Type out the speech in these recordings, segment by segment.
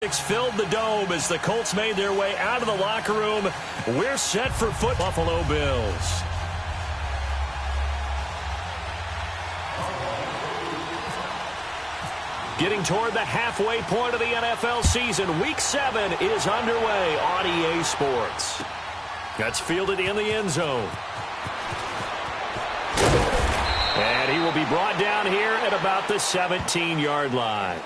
Filled the dome as the Colts made their way out of the locker room. We're set for Buffalo Bills. Getting toward the halfway point of the NFL season. Week 7 is underway on EA Sports. That's fielded in the end zone. And he will be brought down here at about the 17-yard line.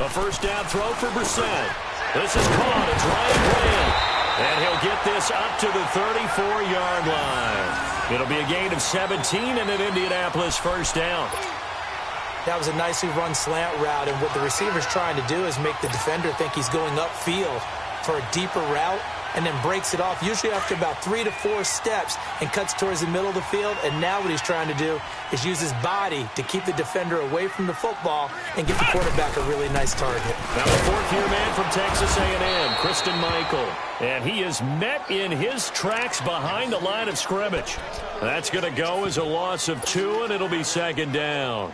A first down throw for Brissett. This is caught. It's Ryan Grant. And he'll get this up to the 34-yard line. It'll be a gain of 17 and an Indianapolis first down. That was a nicely run slant route, and what the receiver's trying to do is make the defender think he's going upfield for a deeper route and then breaks it off, usually after about 3 to 4 steps, and cuts towards the middle of the field. And now what he's trying to do is use his body to keep the defender away from the football and give the quarterback a really nice target. Now the fourth-year man from Texas A&M, Christine Michael. And he is met in his tracks behind the line of scrimmage. That's going to go as a loss of 2, and it'll be second down.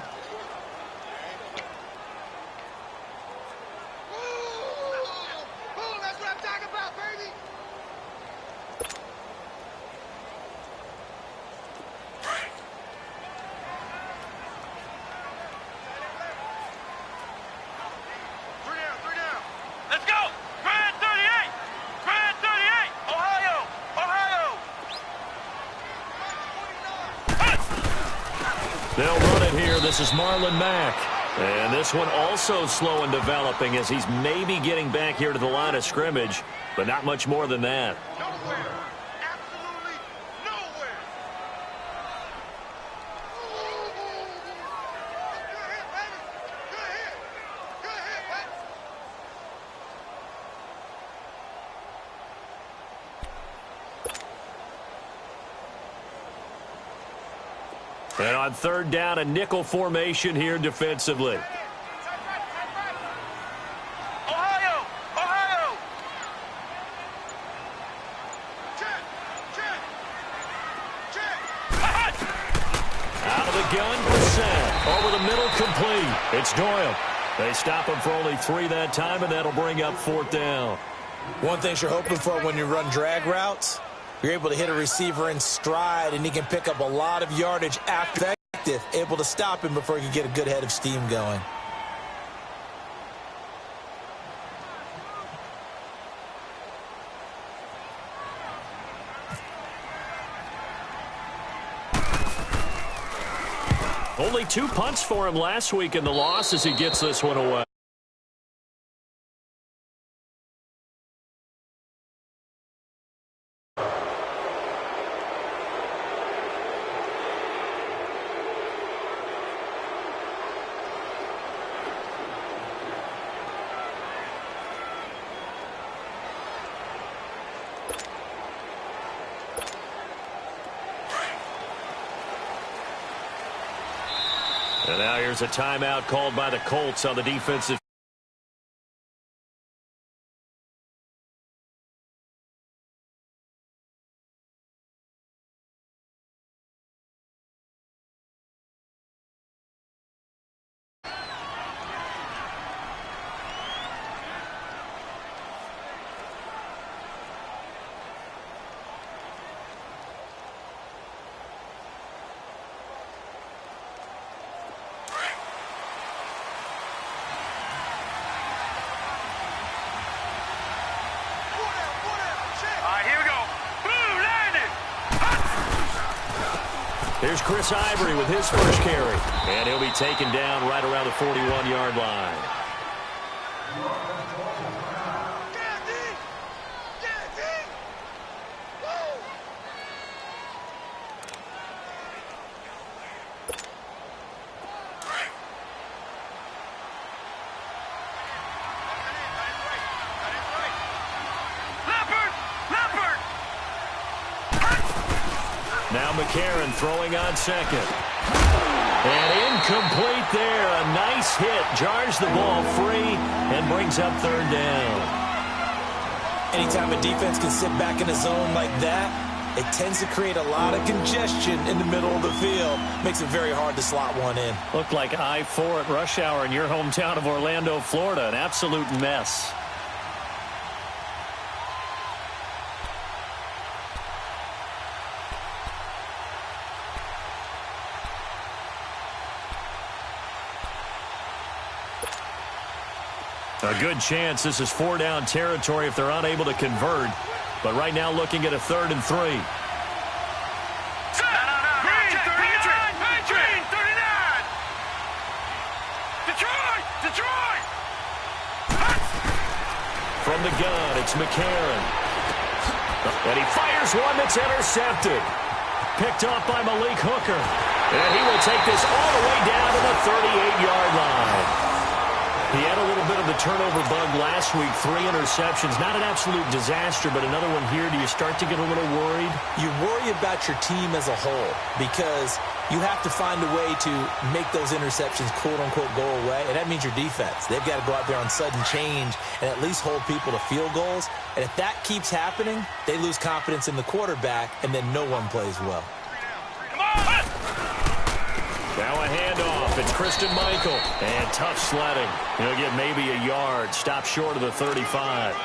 They'll run it here. This is Marlon Mack. And this one also slow in developing as he's maybe getting back here to the line of scrimmage, but not much more than that. Nowhere. Absolutely nowhere. Good hit, baby. Good hit. Good hit, baby. And on third down, a nickel formation here defensively. Ohio! Ohio! Check! Check! Check! Out of the gun, Brissett. Over the middle, complete. It's Doyle. They stop him for only 3 that time, and that'll bring up fourth down. One thing you're hoping for when you run drag routes, you're able to hit a receiver in stride, and he can pick up a lot of yardage after that. Able to stop him before he can get a good head of steam going. Only 2 punts for him last week in the loss as he gets this one away. And now here's a timeout called by the Colts on the defensive. Here's Chris Ivory with his first carry. And he'll be taken down right around the 41-yard line. McCarron throwing on second. And incomplete there. A nice hit. Jars the ball free and brings up third down. Anytime a defense can sit back in a zone like that, it tends to create a lot of congestion in the middle of the field. Makes it very hard to slot one in. Looked like I-4 at rush hour in your hometown of Orlando, Florida. An absolute mess. A good chance this is 4-down territory if they're unable to convert. But right now looking at a 3rd and 3. Green 39! Detroit! From the gun, it's McCarron. And he fires one that's intercepted. Picked off by Malik Hooker. And he will take this all the way down to the 38-yard line. He had a little bit of the turnover bug last week, 3 interceptions. Not an absolute disaster, but another one here. Do you start to get a little worried? You worry about your team as a whole because you have to find a way to make those interceptions, quote-unquote, go away, and that means your defense. They've got to go out there on sudden change and at least hold people to field goals. And if that keeps happening, they lose confidence in the quarterback, and then no one plays well. Now a handoff. It's Christian Michael. And tough sledding. He'll get maybe a yard. Stop short of the 35.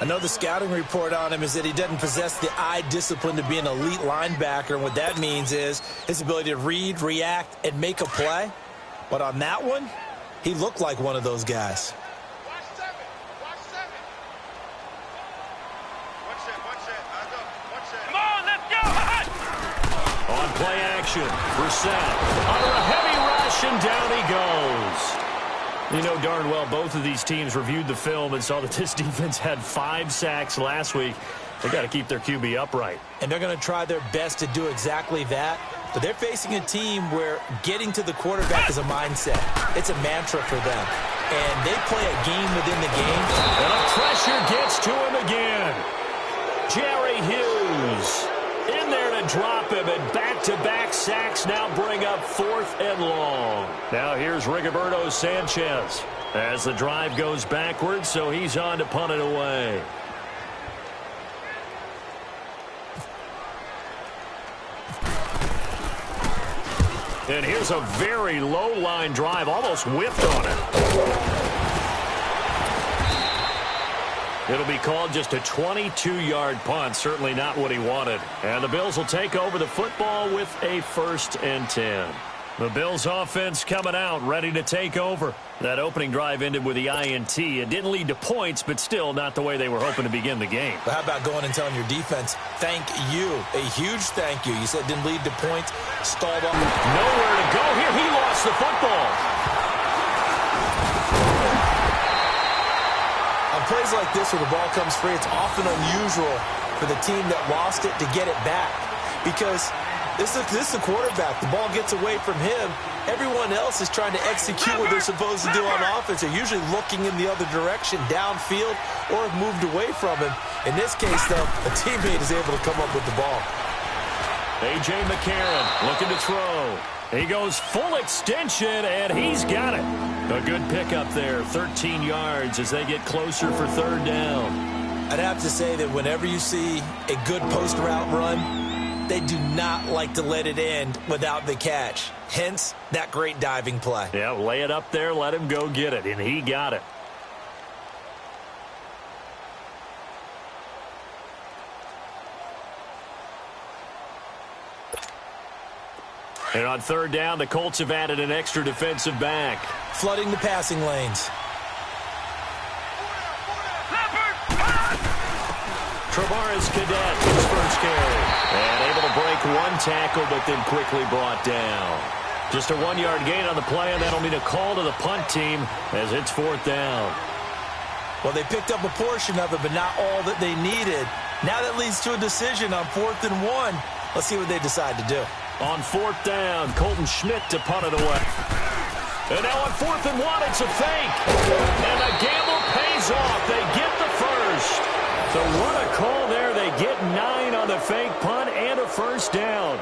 I know the scouting report on him is that he doesn't possess the eye discipline to be an elite linebacker. And what that means is his ability to read, react, and make a play. But on that one, he looked like one of those guys. Watch 7. Watch that. Watch that. Come on, let's go. On play action, Brissett under a heavy rush, and down he goes. You know darn well both of these teams reviewed the film and saw that this defense had 5 sacks last week. They got to keep their QB upright. And they're going to try their best to do exactly that. But they're facing a team where getting to the quarterback is a mindset. It's a mantra for them. And they play a game within the game. And the pressure gets to him again. Jerry Hughes in there to drop him, and back-to-back sacks now bring up 4th and long. Now here's Rigoberto Sanchez as the drive goes backwards, so he's on to punt it away. And here's a very low-line drive, almost whipped on it. It'll be called just a 22-yard punt. Certainly not what he wanted. And the Bills will take over the football with a 1st and 10. The Bills offense coming out, ready to take over. That opening drive ended with the INT. It didn't lead to points, but still not the way they were hoping to begin the game. But how about going and telling your defense, thank you, a huge thank you. You said it didn't lead to points, stalled up. Nowhere to go here. He lost the football. On plays like this where the ball comes free, it's often unusual for the team that lost it to get it back. Because this is the quarterback. The ball gets away from him. Everyone else is trying to execute what they're supposed to do on offense. They're usually looking in the other direction, downfield, or have moved away from him. In this case, though, a teammate is able to come up with the ball. A.J. McCarron looking to throw. He goes full extension, and he's got it. A good pickup there, 13 yards as they get closer for 3rd down. I'd have to say that whenever you see a good post route run, they do not like to let it end without the catch. Hence, that great diving play. Yeah, lay it up there, let him go get it, and he got it. And on 3rd down, the Colts have added an extra defensive back. Flooding the passing lanes. Travaris Cadet, his first carry. And able to break 1 tackle, but then quickly brought down. Just a 1-yard gain on the play, and that'll mean a call to the punt team as it's 4th down. Well, they picked up a portion of it, but not all that they needed. Now that leads to a decision on 4th and 1. Let's see what they decide to do. On 4th down, Colton Schmidt to punt it away. And now on 4th and 1, it's a fake. And the gamble pays off. They get the first. So what a call there. They get 9 on the fake punt and a first down.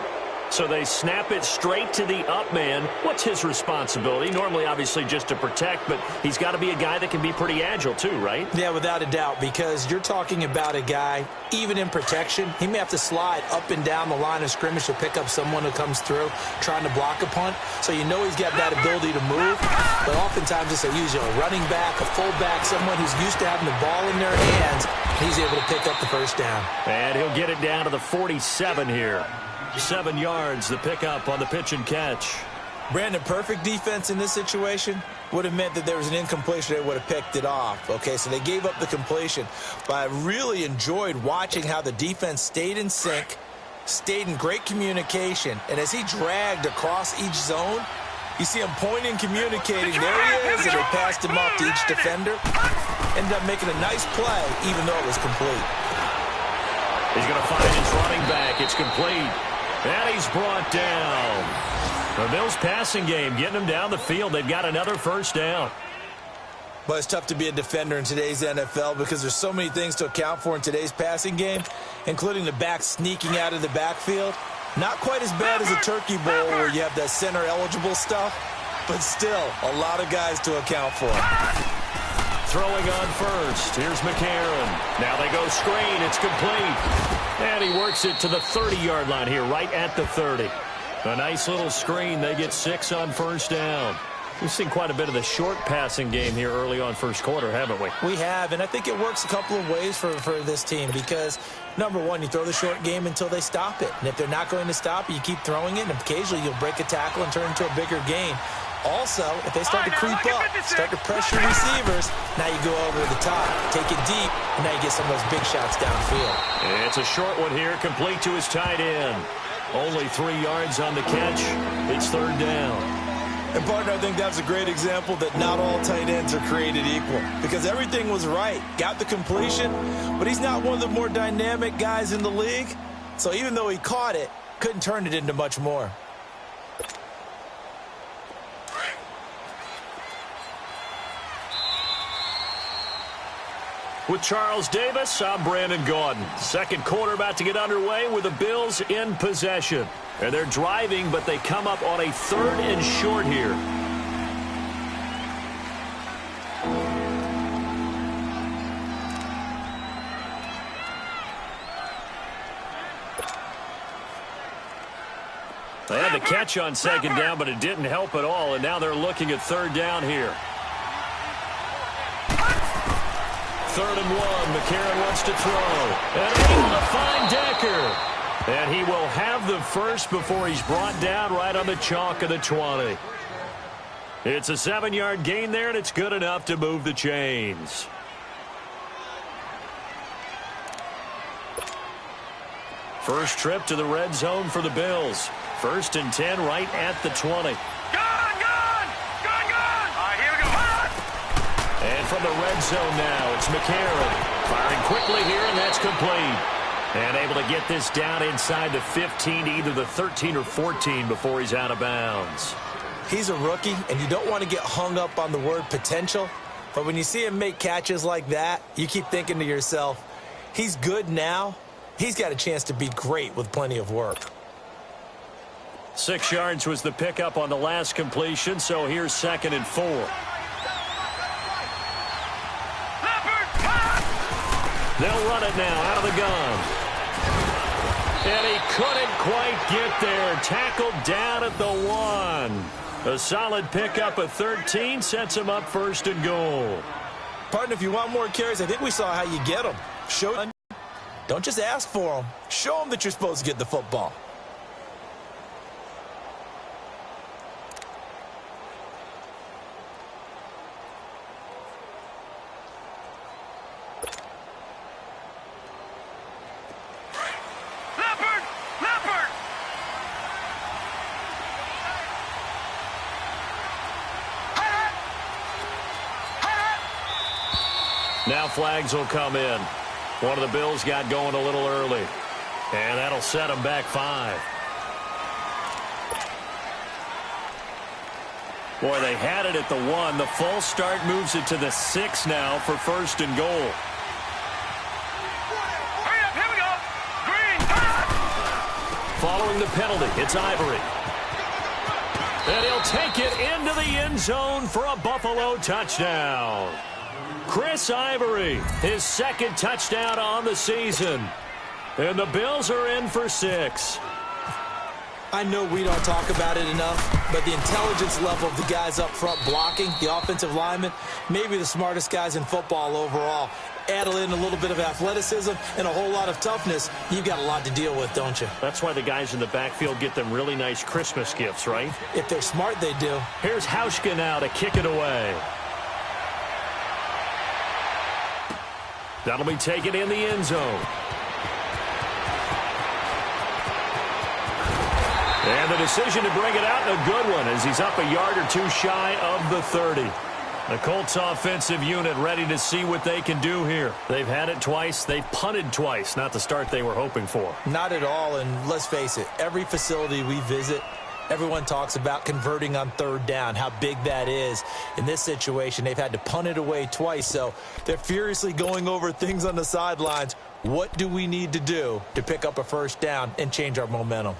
So they snap it straight to the up man. What's his responsibility? Normally, obviously, just to protect, but he's got to be a guy that can be pretty agile too, right? Yeah, without a doubt, because you're talking about a guy, even in protection, he may have to slide up and down the line of scrimmage to pick up someone who comes through trying to block a punt. So you know he's got that ability to move, but oftentimes it's usually a running back, a fullback, someone who's used to having the ball in their hands. He's able to pick up the first down. And he'll get it down to the 47 here. 7 yards, the pickup on the pitch and catch. Brandon, perfect defense in this situation would have meant that there was an incompletion. They would have picked it off. Okay, so they gave up the completion. But I really enjoyed watching how the defense stayed in sync, stayed in great communication, and as he dragged across each zone, you see him pointing, communicating. There he is, and they passed him off to each defender. Ended up making a nice play, even though it was complete. He's going to find his running back. It's complete. And he's brought down. The Bills passing game, getting them down the field. They've got another first down. But it's tough to be a defender in today's NFL because there's so many things to account for in today's passing game, including the back sneaking out of the backfield. Not quite as bad as a turkey bowl where you have that center-eligible stuff, but still a lot of guys to account for. Throwing on first. Here's McCarron. Now they go screen. It's complete. And he works it to the 30-yard line here, right at the 30. A nice little screen. They get 6 on first down. We've seen quite a bit of the short passing game here early on first quarter, haven't we? We have, and I think it works a couple of ways for this team because, number one, you throw the short game until they stop it. And if they're not going to stop it, you keep throwing it, and occasionally you'll break a tackle and turn it into a bigger gain. Also, if they start to creep up, start to pressure receivers, now you go over the top, take it deep, and now you get some of those big shots downfield. It's a short one here, complete to his tight end. Only 3 yards on the catch. It's third down. And, partner, I think that's a great example that not all tight ends are created equal because everything was right. Got the completion, but he's not one of the more dynamic guys in the league. So even though he caught it, couldn't turn it into much more. With Charles Davis, I'm Brandon Gaudin. Second quarter about to get underway with the Bills in possession. And they're driving, but they come up on a 3rd and short here. They had the catch on second down, but it didn't help at all. And now they're looking at third down here. 3rd and 1. McCarron wants to throw. And able to find Decker. And he will have the first before he's brought down right on the chalk of the 20. It's a 7-yard gain there, and it's good enough to move the chains. First trip to the red zone for the Bills. 1st and 10 right at the 20. And from the red zone now, it's McCarron. Firing quickly here, and that's complete. And able to get this down inside the 15, either the 13 or 14 before he's out of bounds. He's a rookie, and you don't want to get hung up on the word potential. But when you see him make catches like that, you keep thinking to yourself, he's good now. He's got a chance to be great with plenty of work. 6 yards was the pickup on the last completion, so here's 2nd and 4. They'll run it now out of the gun. And he couldn't quite get there. Tackled down at the 1. A solid pickup of 13 sets him up 1st and goal. Partner, if you want more carries, I think we saw how you get them. Don't just ask for them. Show them that you're supposed to get the football. Now flags will come in. One of the Bills got going a little early. And that'll set them back 5. Boy, they had it at the 1. The false start moves it to the 6 now for 1st and goal. the penalty. It's Ivory. And he'll take it into the end zone for a Buffalo touchdown. Chris Ivory, his second touchdown on the season. And the Bills are in for 6. I know we don't talk about it enough, but the intelligence level of the guys up front blocking, the offensive linemen, maybe the smartest guys in football overall. Add in a little bit of athleticism and a whole lot of toughness, you've got a lot to deal with, don't you? That's why the guys in the backfield get them really nice Christmas gifts, right? If they're smart, they do. Here's Hauschka now to kick it away. That'll be taken in the end zone. And the decision to bring it out, a good one, as he's up a yard or two shy of the 30. The Colts offensive unit ready to see what they can do here. They've had it twice. They've punted twice. Not the start they were hoping for. Not at all, and let's face it, every facility we visit, everyone talks about converting on third down, how big that is. In this situation, they've had to punt it away twice, so they're furiously going over things on the sidelines. What do we need to do to pick up a first down and change our momentum?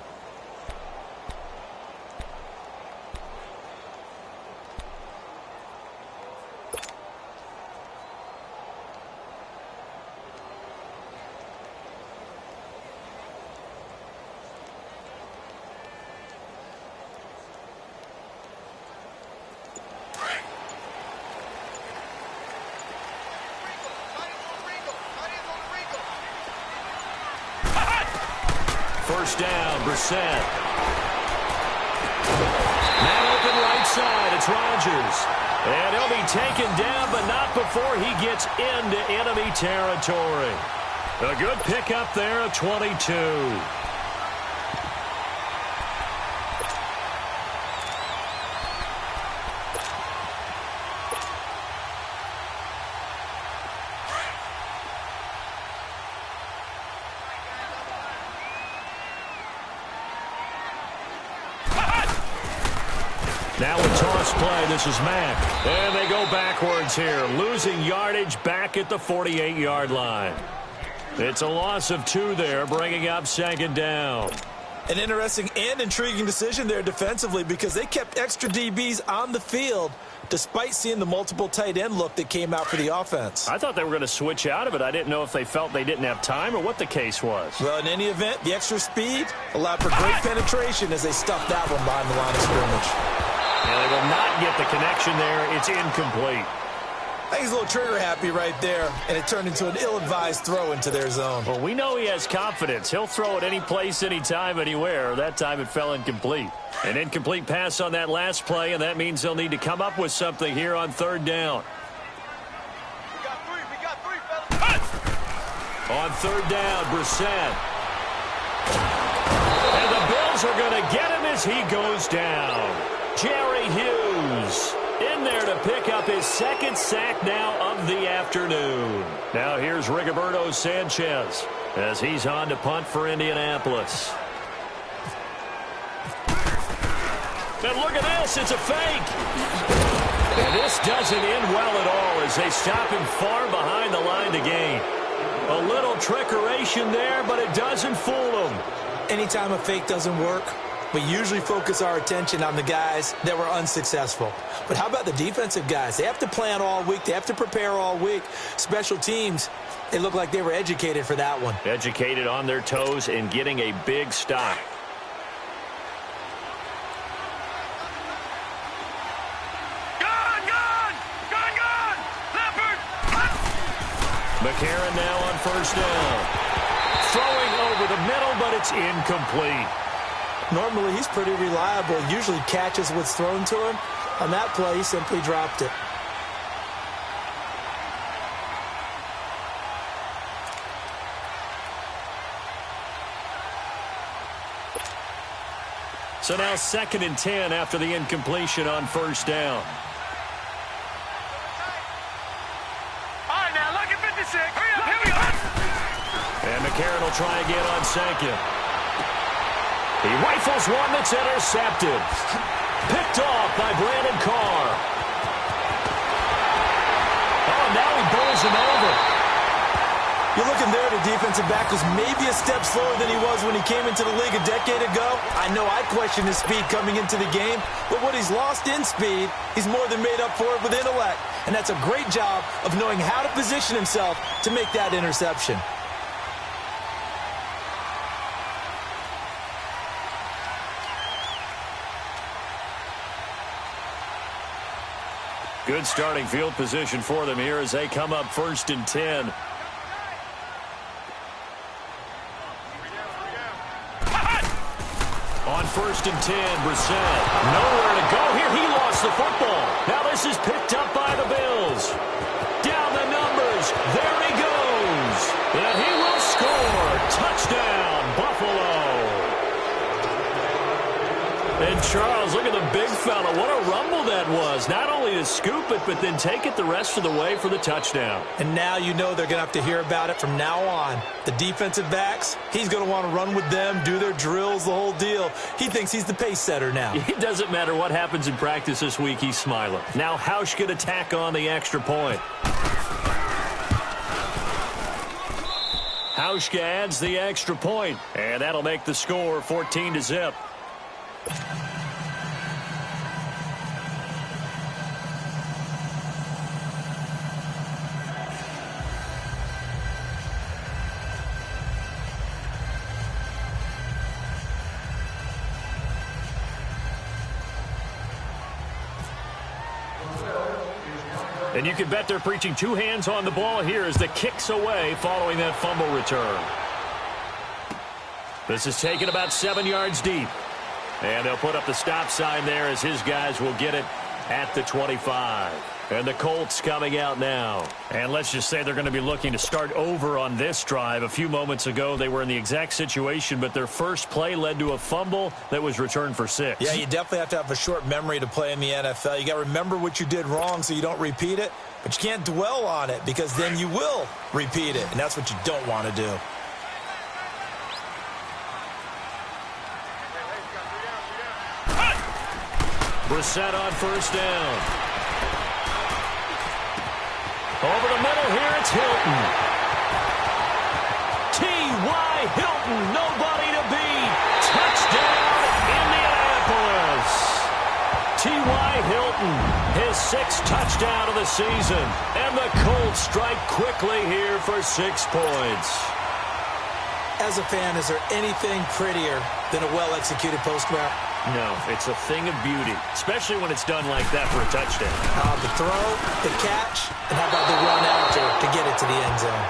First down, Brissett. Man open right side, it's Rodgers. And he'll be taken down, but not before he gets into enemy territory. A good pickup there of 22. Now a toss play. This is Mack. And they go backwards here, losing yardage back at the 48-yard line. It's a loss of 2 there, bringing up second down. An interesting and intriguing decision there defensively because they kept extra DBs on the field despite seeing the multiple tight end look that came out for the offense. I thought they were going to switch out of it. I didn't know if they felt they didn't have time or what the case was. Well, in any event, the extra speed allowed for great penetration as they stuffed that one behind the line of scrimmage. And they will not get the connection there. It's incomplete. I think he's a little trigger happy right there, and it turned into an ill-advised throw into their zone. Well, we know he has confidence. He'll throw it any place, anytime, anywhere. That time it fell incomplete. An incomplete pass on that last play, and that means they'll need to come up with something here on third down. We got three, fellas. On third down, Brissett. And the Bills are going to get him as he goes down. Jerry Hughes in there to pick up his second sack now of the afternoon. Now here's Rigoberto Sanchez as he's on to punt for Indianapolis. And look at this, it's a fake. And this doesn't end well at all as they stop him far behind the line to gain. A little trickeration there, but it doesn't fool them. Anytime a fake doesn't work, we usually focus our attention on the guys that were unsuccessful. But how about the defensive guys? They have to plan all week. They have to prepare all week. Special teams, they look like they were educated for that one. Educated on their toes and getting a big stop. McCarron now on first down. Throwing over the middle, but it's incomplete. Normally, he's pretty reliable. Usually catches what's thrown to him. On that play, he simply dropped it. So now 2nd and 10 after the incompletion on first down. And McCarron will try again on 2nd. He rifles one that's intercepted. Picked off by Brandon Carr. Oh, now he bowls him over. You're looking there, the defensive back was maybe a step slower than he was when he came into the league a decade ago. I know I questioned his speed coming into the game, but what he's lost in speed, he's more than made up for it with intellect. And that's a great job of knowing how to position himself to make that interception. Good starting field position for them here as they come up 1st and 10. On 1st and 10, Brissett. Nowhere to go here. He lost the football. Now this is picked up by the Bills. Down the numbers. There he goes. And he will score. Touchdown, Buffalo. And Charles, look at the big fella. What a rumble that was. Not only to scoop it, but then take it the rest of the way for the touchdown. And now you know they're going to have to hear about it from now on. The defensive backs, he's going to want to run with them, do their drills, the whole deal. He thinks he's the pace setter now. It doesn't matter what happens in practice this week, he's smiling. Now Hausch can attack on the extra point. Hauschka adds the extra point, and that'll make the score 14-0. And you can bet they're preaching two hands on the ball here as the kick's away following that fumble return. This is taken about 7 yards deep. And they'll put up the stop sign there as his guys will get it at the 25. And the Colts coming out now. And let's just say they're going to be looking to start over on this drive. A few moments ago, they were in the exact situation, but their first play led to a fumble that was returned for 6. Yeah, you definitely have to have a short memory to play in the NFL. You got to remember what you did wrong so you don't repeat it, but you can't dwell on it because then you will repeat it, and that's what you don't want to do. Brissett on 1st down. Over the middle here, it's Hilton. T.Y. Hilton, nobody to beat. Touchdown, Indianapolis. T.Y. Hilton, his 6th touchdown of the season. And the Colts strike quickly here for 6 points. As a fan, is there anything prettier than a well-executed post route? No, it's a thing of beauty, especially when it's done like that for a touchdown. The throw, the catch, and how about the run after to get it to the end zone?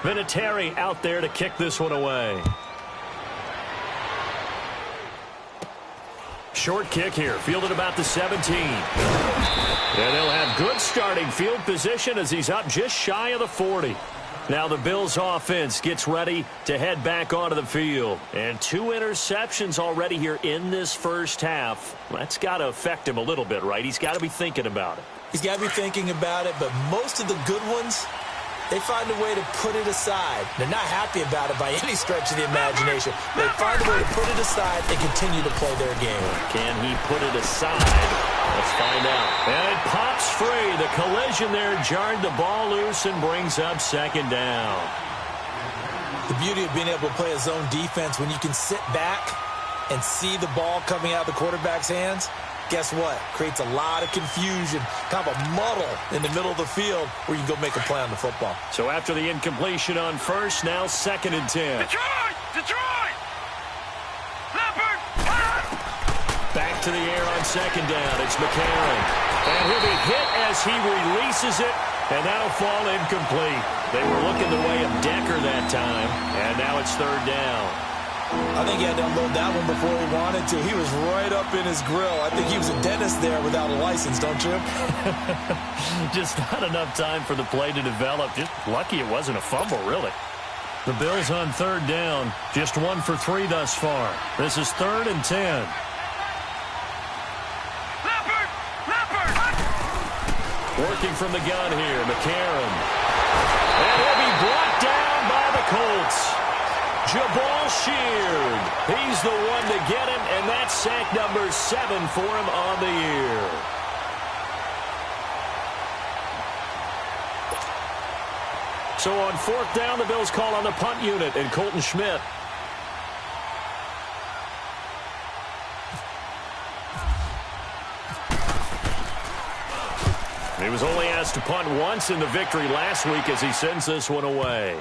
Vinatieri out there to kick this one away. Short kick here, fielded about the 17. And they'll have good starting field position as he's up just shy of the 40. Now the Bills offense gets ready to head back onto the field. And 2 interceptions already here in this first half. That's got to affect him a little bit, right? He's got to be thinking about it. He's got to be thinking about it, but most of the good ones, they find a way to put it aside. They're not happy about it by any stretch of the imagination. They find a way to put it aside and continue to play their game. Can he put it aside? Let's find out. And it pops free. The collision there jarred the ball loose and brings up 2nd down. The beauty of being able to play a zone defense when you can sit back and see the ball coming out of the quarterback's hands, guess what? Creates a lot of confusion, kind of a muddle in the middle of the field where you can go make a play on the football. So after the incompletion on 1st, now 2nd and 10. Detroit! Detroit! Leopard! Back to the air on 2nd down. It's McCarron. And he'll be hit as he releases it, and that'll fall incomplete. They were looking the way of Decker that time, and now it's 3rd down. I think he had to unload that one before he wanted to. He was right up in his grill. I think he was a dentist there without a license, don't you? Just not enough time for the play to develop. Just lucky it wasn't a fumble, really. The Bills on 3rd down. Just 1 for 3 thus far. This is 3rd and 10. Leopard! Leopard! Working from the gun here, McCarron. And he'll be brought down by the Colts. is the one to get him, and that's sack number 7 for him on the year. So on 4th down, the Bills call on the punt unit and Colton Schmidt. He was only asked to punt once in the victory last week as he sends this one away.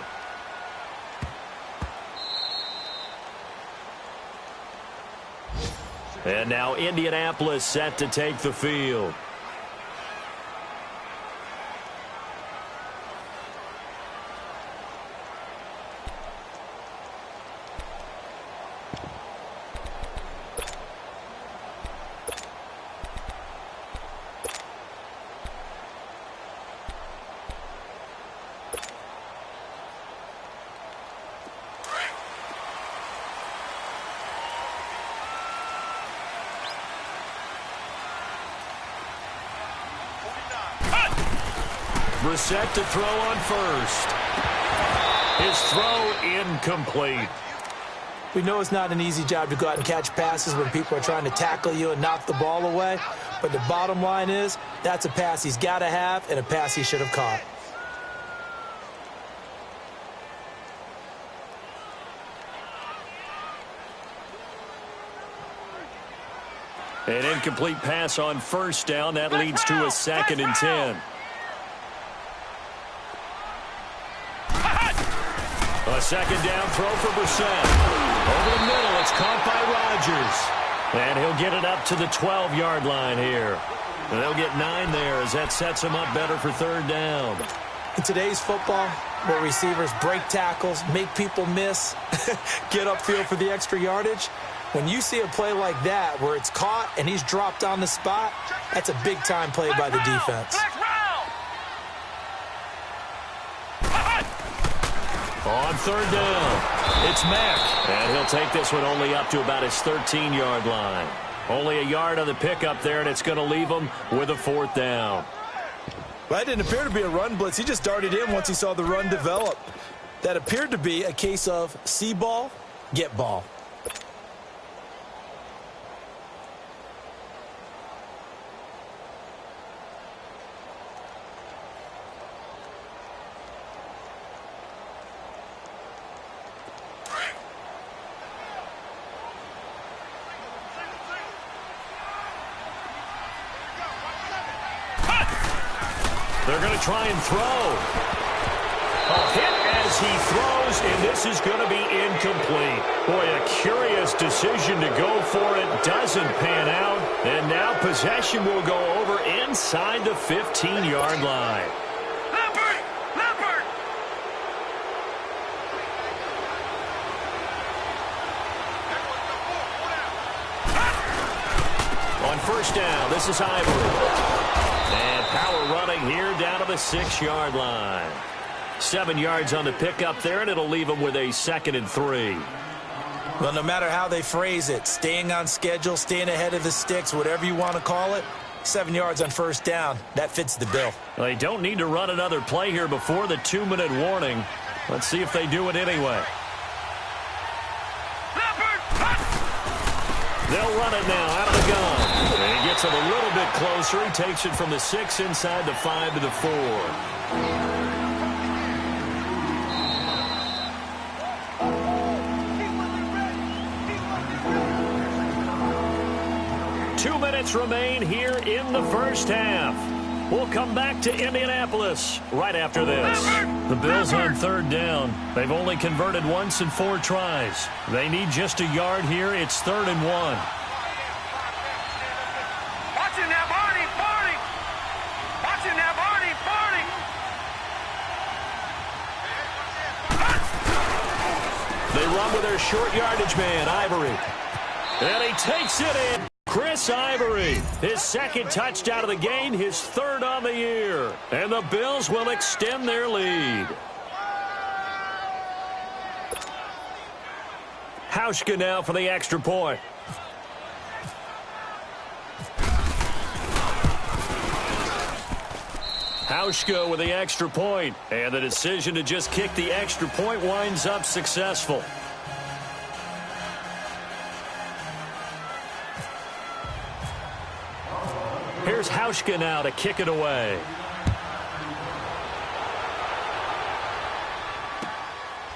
And now Indianapolis set to take the field. Brissett to throw on first. His throw incomplete. We know it's not an easy job to go out and catch passes when people are trying to tackle you and knock the ball away. But the bottom line is, that's a pass he's got to have and a pass he should have caught. An incomplete pass on first down. That leads to a 2nd and 10. A 2nd down throw for Brissett. Over the middle, it's caught by Rodgers. And he'll get it up to the 12-yard line here. And they'll get 9 there as that sets him up better for 3rd down. In today's football, where receivers break tackles, make people miss, get upfield for the extra yardage, when you see a play like that where it's caught and he's dropped on the spot, that's a big-time play by the defense. On 3rd down, it's Mack. And he'll take this one only up to about his 13-yard line. Only a yard on the pickup there, and it's going to leave him with a 4th down. Well, that didn't appear to be a run blitz. He just darted in once he saw the run develop. That appeared to be a case of see ball, get ball. They're going to try and throw. A hit as he throws, and this is going to be incomplete. Boy, a curious decision to go for it. Doesn't pan out. And now possession will go over inside the 15-yard line. Leopard! On 1st down, this is Ivory. And power running here down to the 6-yard line. 7 yards on the pickup there, and it'll leave him with a 2nd and 3. Well, no matter how they phrase it, staying on schedule, staying ahead of the sticks, whatever you want to call it, 7 yards on 1st down, that fits the bill. They don't need to run another play here before the 2-minute warning. Let's see if they do it anyway. They'll run it now out of the gun. And he gets it a little bit closer. He takes it from the 6 inside the 5 to the 4. 2 minutes remain here in the 1st half. We'll come back to Indianapolis right after this. The Bills on 3rd down. They've only converted once in 4 tries. They need just a yard here. It's 3rd and 1. Watch it now, Barney! Watch it now, Barney! They run with their short yardage man, Ivory. And he takes it in. Chris Ivory, his 2nd touchdown of the game, his 3rd on the year. And the Bills will extend their lead. Hauschka now for the extra point. Hauschka with the extra point. And the decision to just kick the extra point winds up successful. Here's Hauschka now to kick it away.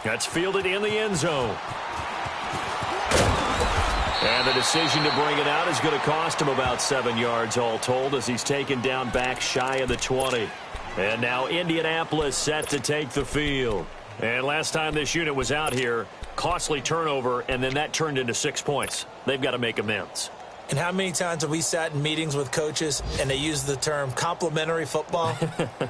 That's fielded in the end zone. And the decision to bring it out is going to cost him about 7 yards all told as he's taken down back shy of the 20. And now Indianapolis set to take the field. And last time this unit was out here, costly turnover, and then that turned into 6 points. They've got to make amends. And how many times have we sat in meetings with coaches and they use the term complementary football?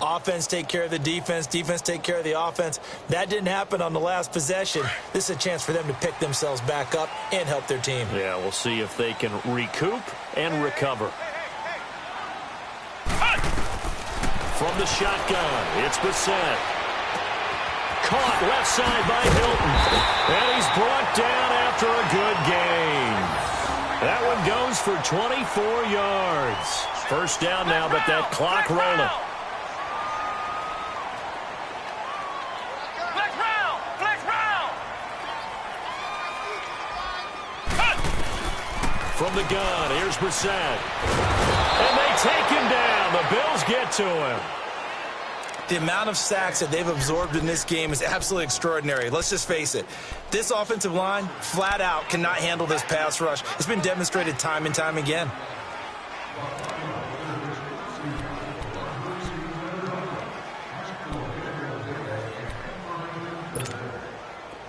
Offense take care of the defense, defense take care of the offense. That didn't happen on the last possession. This is a chance for them to pick themselves back up and help their team. Yeah, we'll see if they can recoup and recover. From the shotgun, it's Brissett. Caught left side by Hilton. And he's brought down after a good gain. That one goes for 24 yards. First down now, but that clock rolling. Flex round! Flex round! From the gun, here's Brissett. And they take him down. The Bills get to him. The amount of sacks that they've absorbed in this game is absolutely extraordinary. Let's just face it. This offensive line, flat out, cannot handle this pass rush. It's been demonstrated time and time again.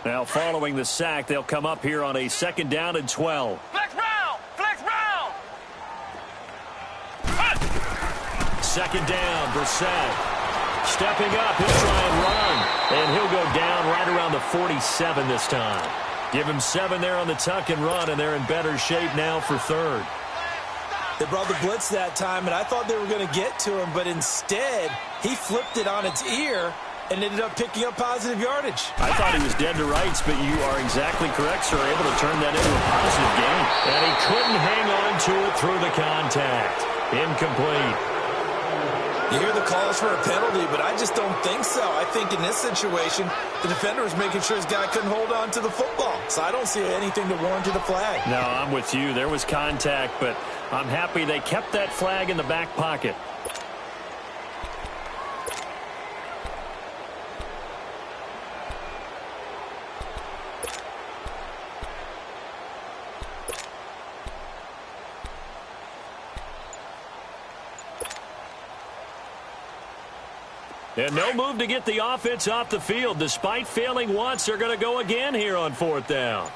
Now, following the sack, they'll come up here on a 2nd down and 12. Flex round! Flex round! 2nd down, Brissett. Stepping up, he'll try and run. And he'll go down right around the 47 this time. Give him 7 there on the tuck and run, and they're in better shape now for 3rd. They brought the blitz that time, and I thought they were going to get to him, but instead, he flipped it on its ear and ended up picking up positive yardage. I thought he was dead to rights, but you are exactly correct, sir. Able to turn that into a positive gain. And he couldn't hang on to it through the contact. Incomplete. You hear the calls for a penalty, but I just don't think so. I think in this situation, the defender was making sure his guy couldn't hold on to the football. So I don't see anything to warrant the flag. No, I'm with you. There was contact, but I'm happy they kept that flag in the back pocket. And no move to get the offense off the field. Despite failing once, they're going to go again here on 4th down.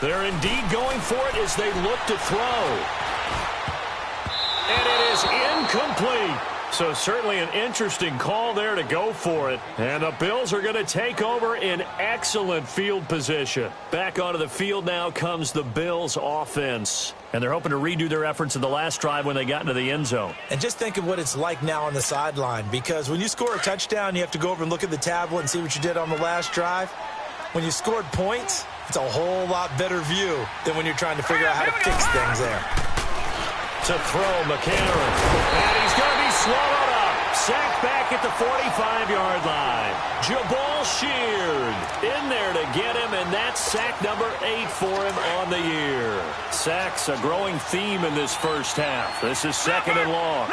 They're indeed going for it as they look to throw. And it is incomplete. So certainly an interesting call there to go for it. And the Bills are going to take over in excellent field position. Back onto the field now comes the Bills offense. And they're hoping to redo their efforts in the last drive when they got into the end zone. And just think of what it's like now on the sideline, because when you score a touchdown, you have to go over and look at the tablet and see what you did on the last drive. When you scored points, it's a whole lot better view than when you're trying to figure out how to fix things there. To throw, McCarron. And he's going to be swallowed up. Sacked back at the 45-yard line. Jabal Sheard in there to get him, and that's sack number 8 for him on the year. Sacks a growing theme in this first half. This is 2nd and long.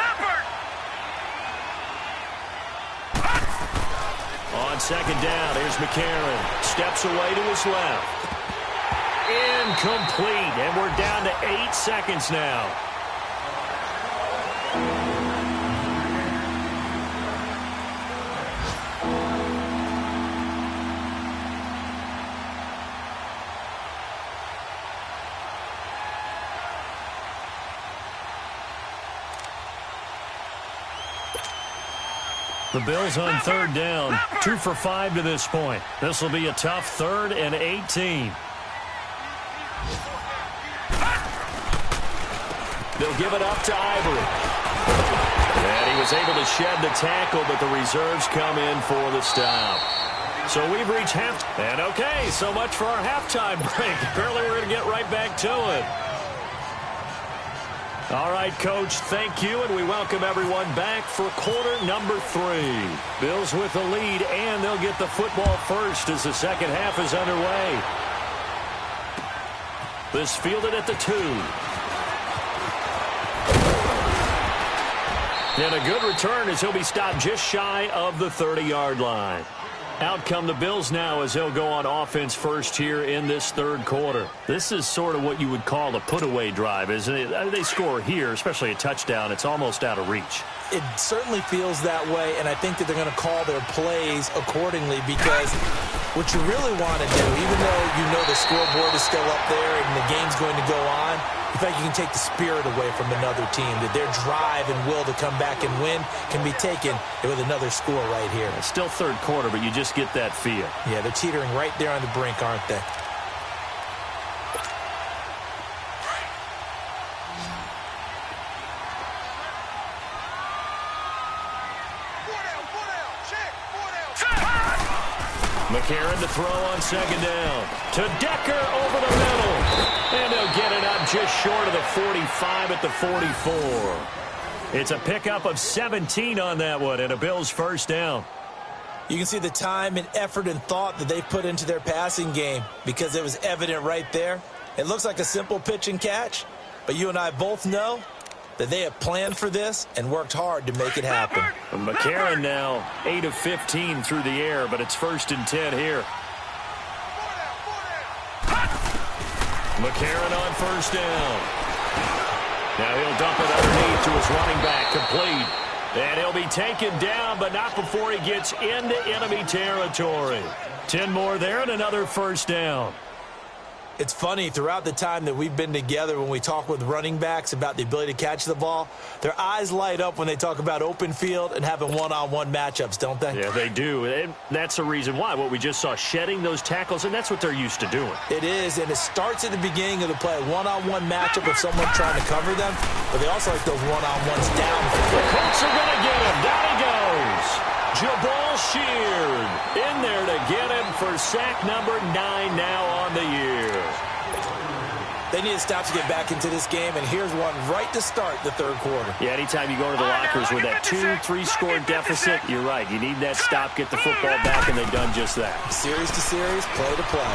On 2nd down, here's McCarron. Steps away to his left. Incomplete, and we're down to 8 seconds now. The Bills on 3rd down, 2 for 5 to this point. This will be a tough 3rd and 18. They'll give it up to Ivory. And he was able to shed the tackle, but the reserves come in for the stop. So we've reached half. And okay, so much for our halftime break. Apparently we're going to get right back to it. All right, Coach, thank you, and we welcome everyone back for quarter number 3. Bills with the lead, and they'll get the football first as the second half is underway. This fielded at the 2. And a good return as he'll be stopped just shy of the 30-yard line. Out come the Bills now as they'll go on offense first here in this third quarter. This is sort of what you would call a put-away drive, isn't it? They score here, especially a touchdown. It's almost out of reach. It certainly feels that way, and I think that they're going to call their plays accordingly because what you really want to do, even though you know the scoreboard is still up there and the game's going to go on, you feel like you can take the spirit away from another team, that their drive and will to come back and win can be taken with another score right here. It's still third quarter, but you just get that feel. Yeah, they're teetering right there on the brink, aren't they? McCarron to throw on second down. To Decker over the middle. And they'll get it up just short of the 45 at the 44. It's a pickup of 17 on that one and a Bills first down. You can see the time and effort and thought that they put into their passing game because it was evident right there. It looks like a simple pitch and catch, but you and I both know that they have planned for this and worked hard to make it happen. McCarron now 8 of 15 through the air, but it's 1st and 10 here. McCarron on first down. Now he'll dump it underneath to his running back, complete. And he'll be taken down, but not before he gets into enemy territory. 10 more there and another first down. It's funny, throughout the time that we've been together, when we talk with running backs about the ability to catch the ball, their eyes light up when they talk about open field and having one-on-one matchups, don't they? Yeah, they do. And that's the reason why. What we just saw, shedding those tackles, and that's what they're used to doing. It is, and it starts at the beginning of the play. One-on-one matchup with someone trying to cover them, but they also like those one-on-ones down. The Colts are going to get him. Down he goes. Jabal Sheard in there to get him for sack number 9 now on the year. They need a stop to get back into this game, and here's one right to start the third quarter. Yeah, anytime you go to the lockers with that 2-3 score deficit, you're right. You need that stop, get the football back, and they've done just that. Series to series, play to play.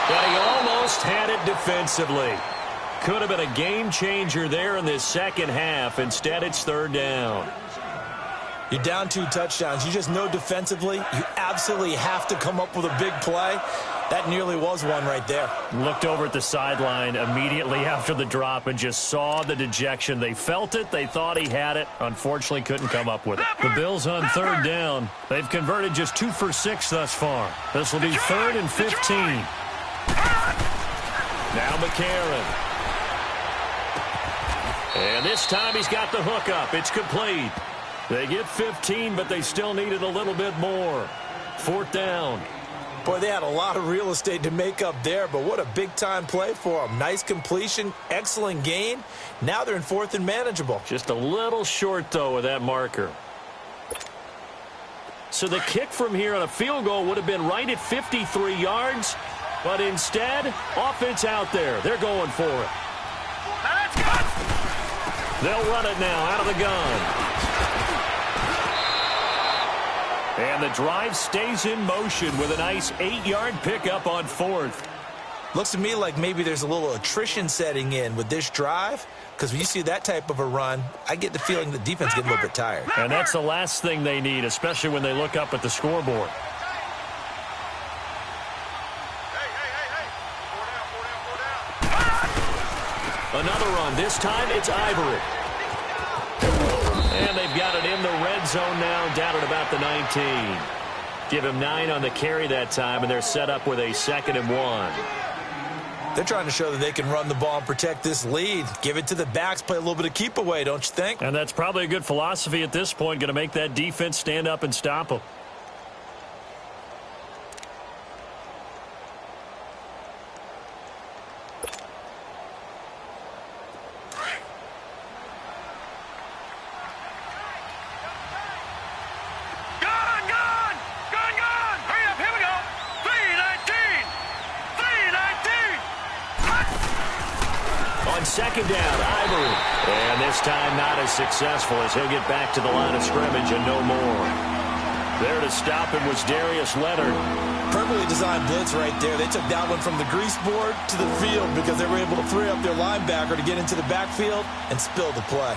But he almost had it defensively. Could have been a game changer there in this second half. Instead, it's third down. You're down 2 touchdowns. You just know defensively you absolutely have to come up with a big play. That nearly was one right there. Looked over at the sideline immediately after the drop and just saw the dejection. They felt it. They thought he had it. Unfortunately, couldn't come up with it. The Bills on third down. They've converted just 2 for 6 thus far. This will be 3rd and 15. Now McCarron. And this time he's got the hook up. It's complete. They get 15, but they still needed a little bit more. 4th down. Boy, they had a lot of real estate to make up there, but what a big-time play for them. Nice completion, excellent gain. Now they're in 4th and manageable. Just a little short, though, with that marker. So the kick from here on a field goal would have been right at 53 yards, but instead, offense out there. They're going for it. They'll run it now out of the gun. And the drive stays in motion with a nice 8-yard pickup on 4th. Looks to me like maybe there's a little attrition setting in with this drive, because when you see that type of a run, I get the feeling the defense gets a little bit tired. And that's the last thing they need, especially when they look up at the scoreboard. Another run. This time it's Ivory. And they've got it in the red zone now, down at about the 19. Give him 9 on the carry that time, and they're set up with a 2nd and 1. They're trying to show that they can run the ball and protect this lead. Give it to the backs, play a little bit of keep away, don't you think? And that's probably a good philosophy at this point, going to make that defense stand up and stop them. Second down, Ivory. And this time not as successful as he'll get back to the line of scrimmage and no more. There to stop him was Darius Leonard. Perfectly designed blitz right there. They took that one from the grease board to the field because they were able to free up their linebacker to get into the backfield and spill the play.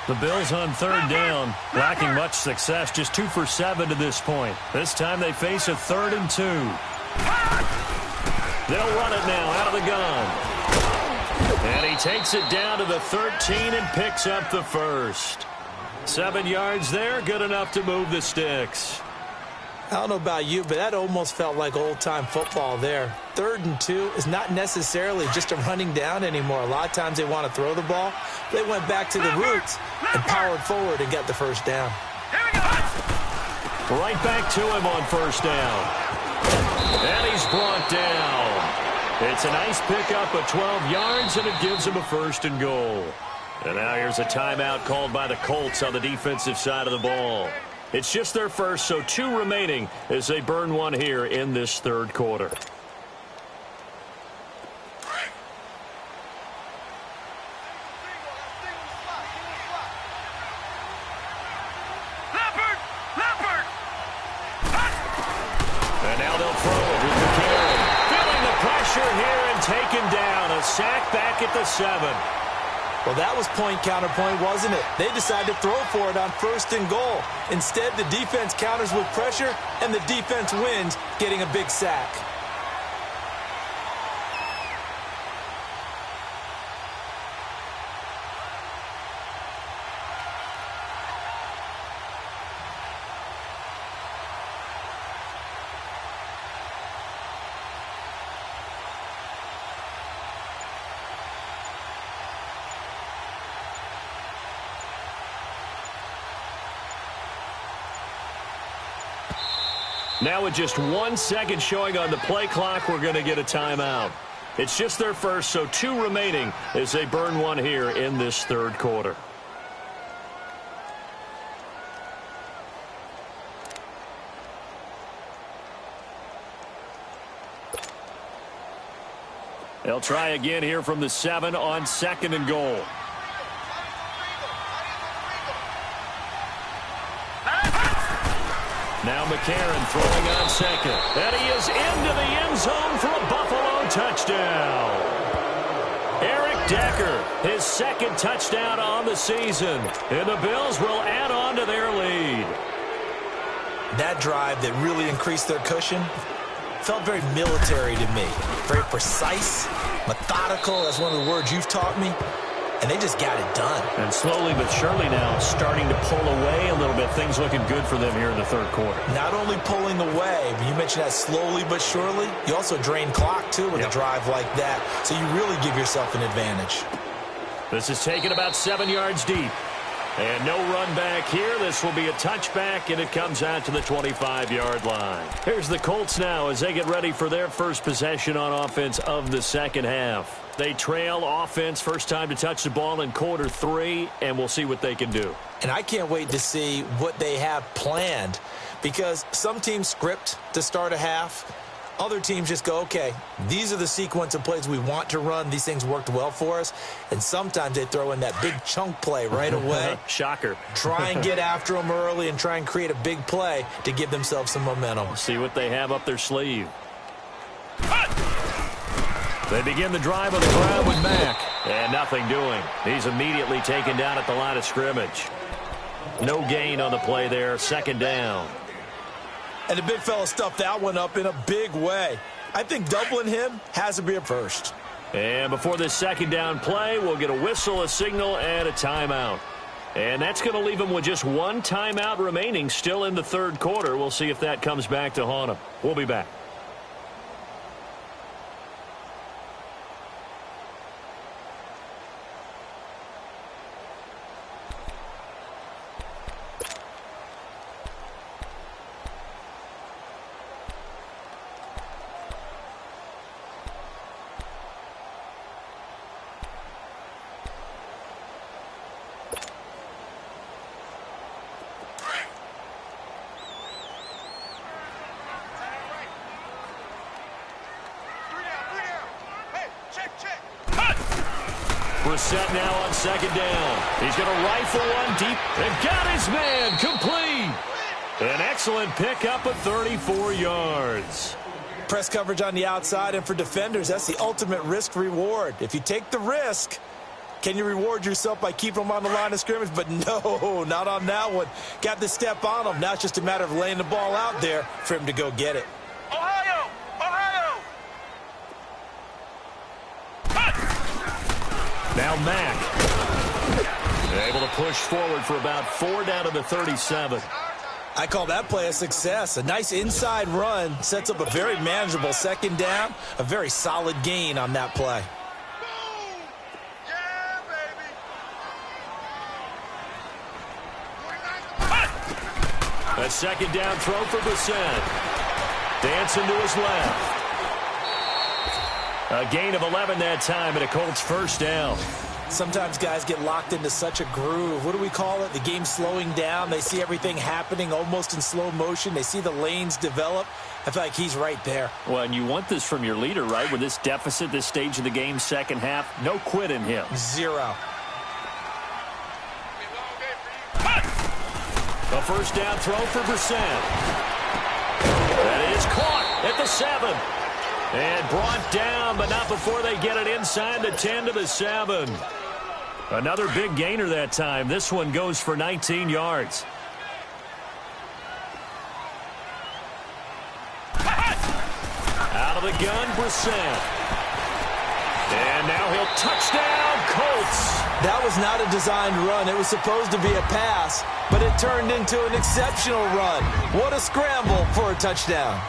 The Bills on third down, lacking much success, just 2 for 7 to this point. This time they face a 3rd and 2. They'll run it now out of the gun. And he takes it down to the 13 and picks up the first. 7 yards there, good enough to move the sticks. I don't know about you, but that almost felt like old-time football there. 3rd and 2 is not necessarily just a running down anymore. A lot of times they want to throw the ball. They went back to the roots and powered forward and got the first down. Right back to him on first down. And he's brought down. It's a nice pickup of 12 yards, and it gives him a 1st and goal. And now here's a timeout called by the Colts on the defensive side of the ball. It's just their first, so 2 remaining as they burn one here in this 3rd quarter. And now they'll throw it with McCarron. Feeling the pressure here and taken down. A sack back at the 7. Well, that was point counterpoint, wasn't it? They decided to throw for it on 1st and goal. Instead, the defense counters with pressure, and the defense wins, getting a big sack. Now with just 1 second showing on the play clock, we're going to get a timeout. It's just their first, so 2 remaining as they burn one here in this 3rd quarter. They'll try again here from the 7 on 2nd and goal. Now McCarron throwing on 2nd. And he is into the end zone for a Buffalo touchdown. Eric Decker, his 2nd touchdown on the season. And the Bills will add on to their lead. That drive that really increased their cushion felt very military to me. Very precise, methodical. That's one of the words you've taught me. And they just got it done. And slowly but surely now starting to pull away a little bit. Things looking good for them here in the 3rd quarter. Not only pulling away, but you mentioned that slowly but surely. You also drain clock, too, with a drive like that. So you really give yourself an advantage. This is taken about 7 yards deep. And no run back here. This will be a touchback, and it comes out to the 25-yard line. Here's the Colts now as they get ready for their first possession on offense of the 2nd half. They trail offense, first time to touch the ball in quarter 3, and we'll see what they can do. And I can't wait to see what they have planned, because some teams script to start a half. Other teams just go, okay, these are the sequence of plays we want to run. These things worked well for us. And sometimes they throw in that big chunk play right away. Shocker. Try and get after them early and try and create a big play to give themselves some momentum. See what they have up their sleeve. They begin the drive on the ground with Mack. And nothing doing. He's immediately taken down at the line of scrimmage. No gain on the play there. 2nd down. And the big fella stuffed that one up in a big way. I think doubling him has to be a first. And before this 2nd down play, we'll get a whistle, a signal, and a timeout. And that's going to leave him with just 1 timeout remaining still in the 3rd quarter. We'll see if that comes back to haunt him. We'll be back. set now on second down. He's going to rifle one deep and got his man complete. An excellent pickup of 34 yards. Press coverage on the outside, and for defenders, that's the ultimate risk-reward. If you take the risk, can you reward yourself by keeping them on the line of scrimmage? But no, not on that one. Got the step on him. Now it's just a matter of laying the ball out there for him to go get it. Ohio! Ohio! Now Mack. Able to push forward for about 4 down to the 37. I call that play a success. A nice inside run sets up a very manageable second down. A very solid gain on that play. A second down throw for Brissett. Dancing to his left. A gain of 11 that time, and a Colts first down. Sometimes guys get locked into such a groove. What do we call it? The game slowing down. They see everything happening almost in slow motion. They see the lanes develop. I feel like he's right there. Well, and you want this from your leader, right? With this deficit, this stage of the game, second half, no quit in him. Zero. A first down throw for Brissett. That is caught at the 7. And brought down, but not before they get it inside the 10 to the 7. Another big gainer that time. This one goes for 19 yards. Out of the gun, Brissett. And now he'll touchdown, Colts. That was not a designed run. It was supposed to be a pass, but it turned into an exceptional run. What a scramble for a touchdown.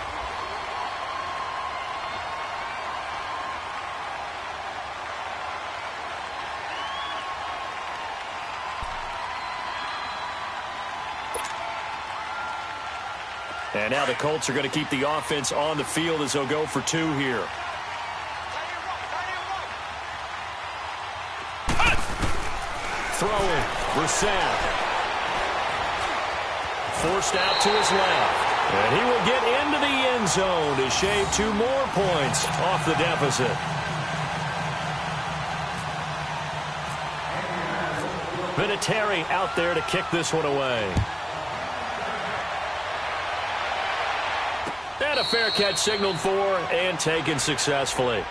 And now the Colts are going to keep the offense on the field as they'll go for 2 here. Throwing, Brissett. Forced out to his left. And he will get into the end zone to shave 2 more points off the deficit. Vinatieri out there to kick this one away. And a fair catch signaled for and taken successfully.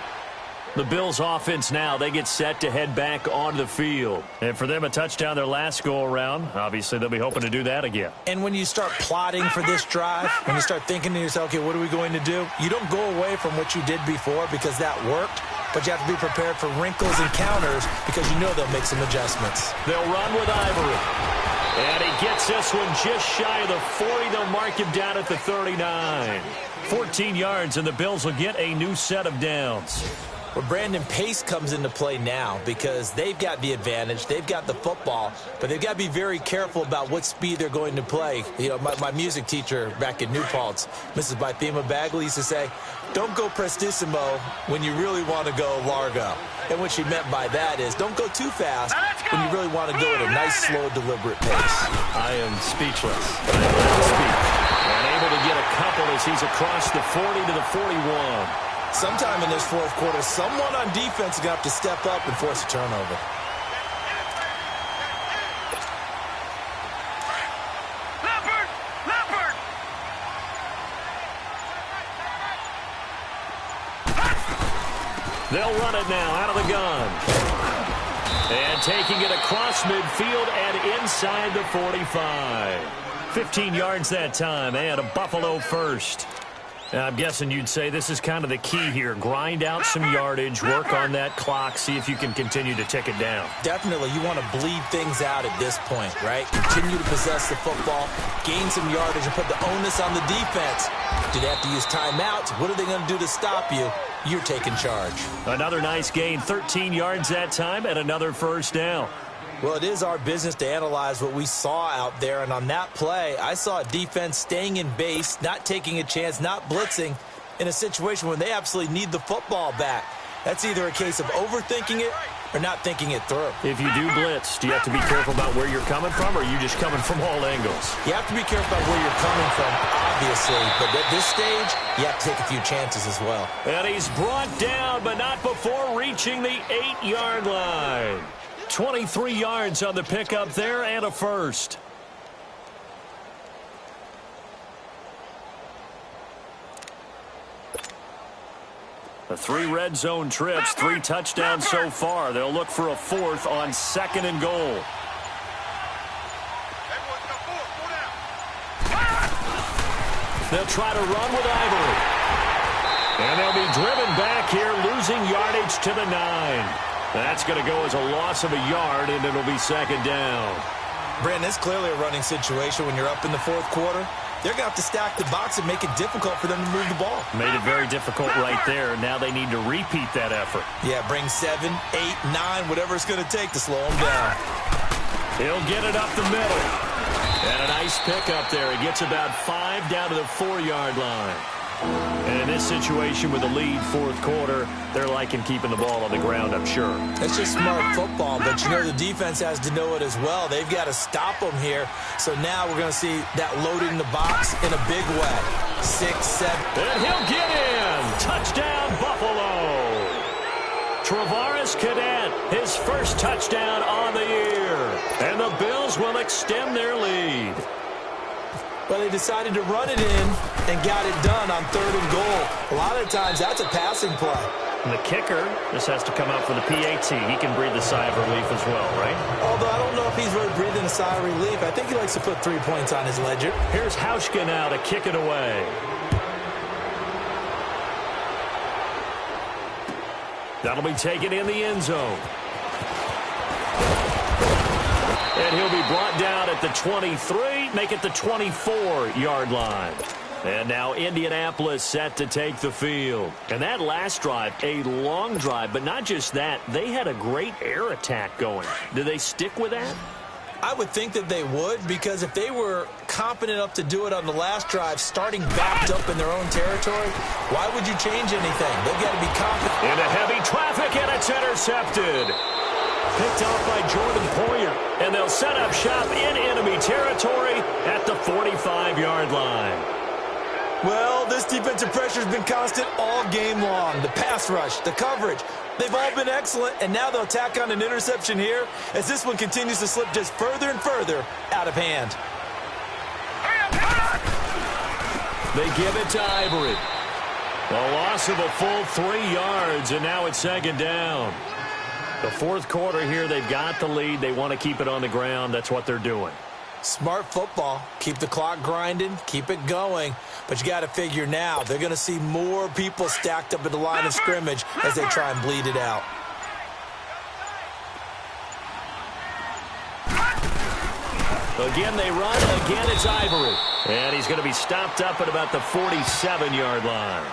The Bills offense now, they get set to head back onto the field. And for them, a touchdown their last go-around. Obviously, they'll be hoping to do that again. And when you start plotting for this drive, when you start thinking to yourself, okay, what are we going to do? You don't go away from what you did before because that worked, but you have to be prepared for wrinkles and counters because you know they'll make some adjustments. They'll run with Ivory. And he gets this one just shy of the 40. They'll mark him down at the 39. 14 yards, and the Bills will get a new set of downs. Well, Brandon, pace comes into play now because they've got the advantage. They've got the football, but they've got to be very careful about what speed they're going to play. You know, my music teacher back in New Paltz, Mrs. Bythema Bagley, used to say, don't go prestissimo when you really want to go largo. And what she meant by that is don't go too fast when you really want to go at a nice, slow, deliberate pace. I am speechless. I am speak. And able to get a couple as he's across the 40 to the 41. Sometime in this fourth quarter, someone on defense is going to have to step up and force a turnover. Leopard! Leopard! They'll run it now out of the gun. And taking it across midfield and inside the 45. 15 yards that time and a Buffalo first. I'm guessing you'd say this is kind of the key here. Grind out some yardage, work on that clock, see if you can continue to tick it down. Definitely, you want to bleed things out at this point, right? Continue to possess the football, gain some yardage, and put the onus on the defense. Do they have to use timeouts? What are they going to do to stop you? You're taking charge. Another nice gain, 13 yards that time, and another first down. Well, it is our business to analyze what we saw out there, and on that play, I saw a defense staying in base, not taking a chance, not blitzing, in a situation when they absolutely need the football back. That's either a case of overthinking it or not thinking it through. If you do blitz, do you have to be careful about where you're coming from, or are you just coming from all angles? You have to be careful about where you're coming from, obviously, but at this stage, you have to take a few chances as well. And he's brought down, but not before reaching the 8-yard line. 23 yards on the pickup there and a first. The 3 red zone trips, 3 touchdowns so far. They'll look for a 4th on 2nd and goal. They'll try to run with Ivory. And they'll be driven back here, losing yardage to the 9. That's going to go as a loss of a yard, and it'll be 2nd down. Brandon, it's clearly a running situation when you're up in the 4th quarter. They're going to have to stack the box and make it difficult for them to move the ball. Made it very difficult right there. Now they need to repeat that effort. Yeah, bring 7, 8, 9, whatever it's going to take to slow them down. He'll get it up the middle. And a nice pickup there. He gets about 5 down to the 4-yard line. And in this situation with the lead 4th quarter, they're liking keeping the ball on the ground, I'm sure. It's just smart football, but you know the defense has to know it as well. They've got to stop them here. So now we're going to see that loading the box in a big way. 6, 7. And he'll get in. Touchdown, Buffalo. Travaris Cadet, his first touchdown on the year. And the Bills will extend their lead. Well, they decided to run it in and got it done on 3rd and goal. A lot of times, that's a passing play. And the kicker, this has to come out for the PAT. He can breathe a sigh of relief as well, right? Although I don't know if he's really breathing a sigh of relief. I think he likes to put 3 points on his ledger. Here's Hauschka now to kick it away. That'll be taken in the end zone. And he'll be brought down at the 23, make it the 24-yard line. And now Indianapolis set to take the field. And that last drive, a long drive, but not just that. They had a great air attack going. Do they stick with that? I would think that they would, because if they were competent enough to do it on the last drive, starting backed up in their own territory, why would you change anything? They've got to be confident. Into heavy traffic, and it's intercepted. Picked off by Jordan Poyer, and they'll set up shop in enemy territory at the 45-yard line. Well, this defensive pressure has been constant all game long. The pass rush, the coverage, they've all been excellent, and now they'll tack on an interception here as this one continues to slip just further and further out of hand. They give it to Ivory. A loss of a full 3 yards, and now it's 2nd down. The 4th quarter here, they've got the lead. They want to keep it on the ground. That's what they're doing. Smart football. Keep the clock grinding. Keep it going. But you got to figure now, they're going to see more people stacked up at the line of scrimmage as they try and bleed it out. Again, they run. Again, it's Ivory. And he's going to be stopped up at about the 47-yard line.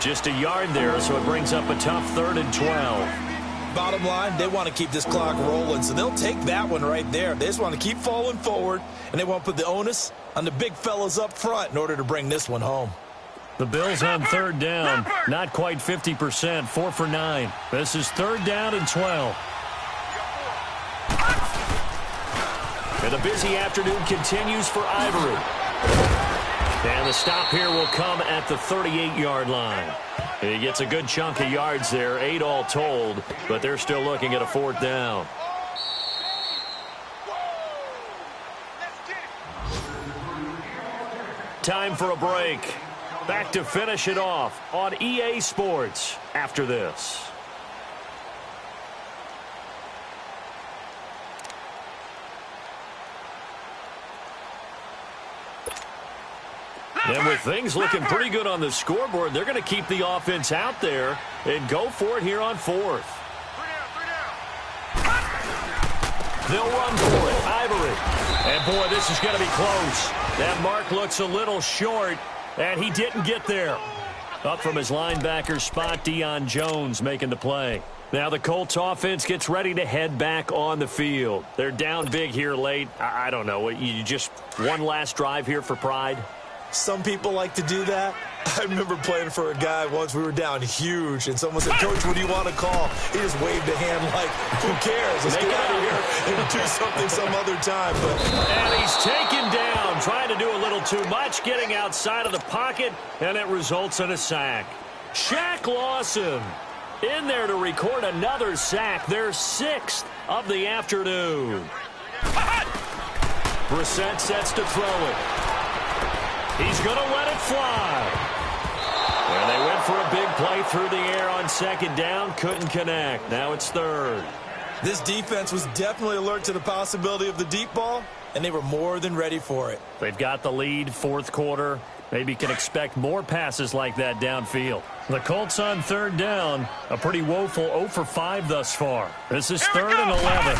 Just a yard there, so it brings up a tough 3rd and 12. Bottom line, they want to keep this clock rolling, so they'll take that one right there. They just want to keep falling forward, and they want to put the onus on the big fellas up front in order to bring this one home. The Bills on 3rd down, not quite 50%, 4 for 9. This is 3rd down and 12. And the busy afternoon continues for Ivory. And the stop here will come at the 38-yard line. He gets a good chunk of yards there, 8 all told, but they're still looking at a 4th down. Time for a break. Back to finish it off on EA Sports after this. And with things looking pretty good on the scoreboard, they're going to keep the offense out there and go for it here on 4th. They'll run for it. Ivory. And, boy, this is going to be close. That mark looks a little short, and he didn't get there. Up from his linebacker spot, Deion Jones making the play. Now the Colts offense gets ready to head back on the field. They're down big here late. I don't know. You just one last drive here for pride? Some people like to do that. I remember playing for a guy once. We were down huge, and someone said, "Coach, what do you want to call?" He just waved a hand like, "Who cares? Let's get out of here and do something some other time." And he's taken down, trying to do a little too much, getting outside of the pocket, and it results in a sack. Shaq Lawson in there to record another sack, their 6th of the afternoon. Brissett sets to throw it. He's going to let it fly. And they went for a big play through the air on 2nd down. Couldn't connect. Now it's 3rd. This defense was definitely alert to the possibility of the deep ball, and they were more than ready for it. They've got the lead, 4th quarter. Maybe can expect more passes like that downfield. The Colts on 3rd down. A pretty woeful 0 for 5 thus far. This is 3rd and 11.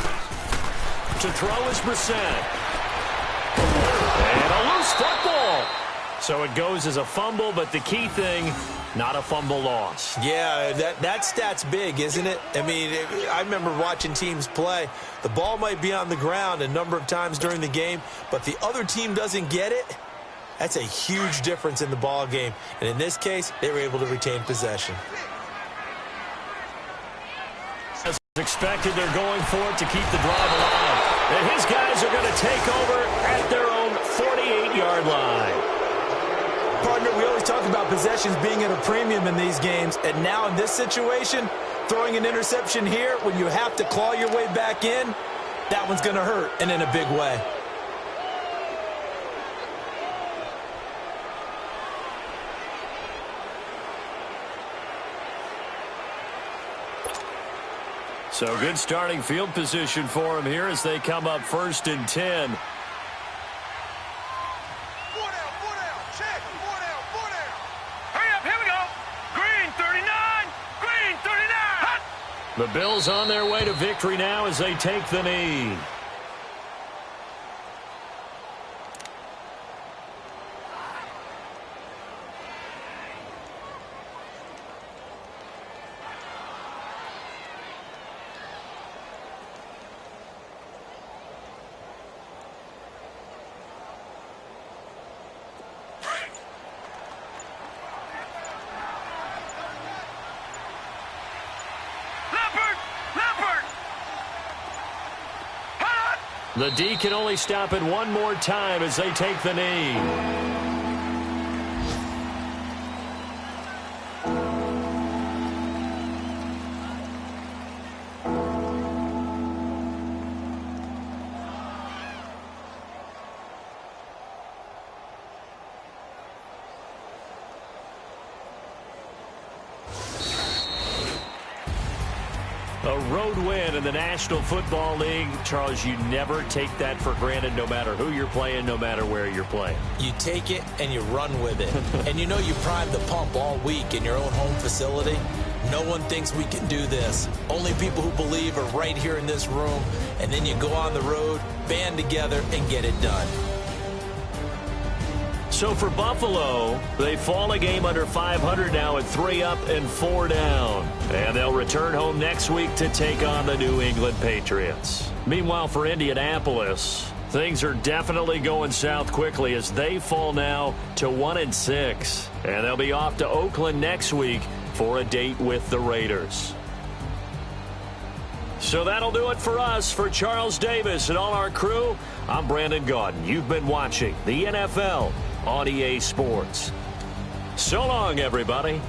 To throw is Brissett. And a loose football. So it goes as a fumble, but the key thing, not a fumble loss. Yeah, that stat's big, isn't it? I mean, I remember watching teams play. The ball might be on the ground a number of times during the game, but the other team doesn't get it. That's a huge difference in the ball game. And in this case, they were able to retain possession. As expected, they're going for it to keep the drive alive. And his guys are going to take over at their own 48-yard line. Partner, we always talk about possessions being at a premium in these games, and now in this situation, throwing an interception here when you have to claw your way back in, that one's going to hurt, and in a big way. So good starting field position for him here as they come up 1st and 10. The Bills on their way to victory now as they take the knee. The D can only stop it one more time as they take the knee. A road win in the National Football League. Charles, you never take that for granted no matter who you're playing, no matter where you're playing. You take it and you run with it. And you know you primed the pump all week in your own home facility. No one thinks we can do this. Only people who believe are right here in this room. And then you go on the road, band together, and get it done. So for Buffalo, they fall a game under 500 now at 3 up and 4 down. And they'll return home next week to take on the New England Patriots. Meanwhile, for Indianapolis, things are definitely going south quickly as they fall now to 1-6. And they'll be off to Oakland next week for a date with the Raiders. So that'll do it for us. For Charles Davis and all our crew, I'm Brandon Gaudin. You've been watching the NFL on EA Sports. So long, everybody.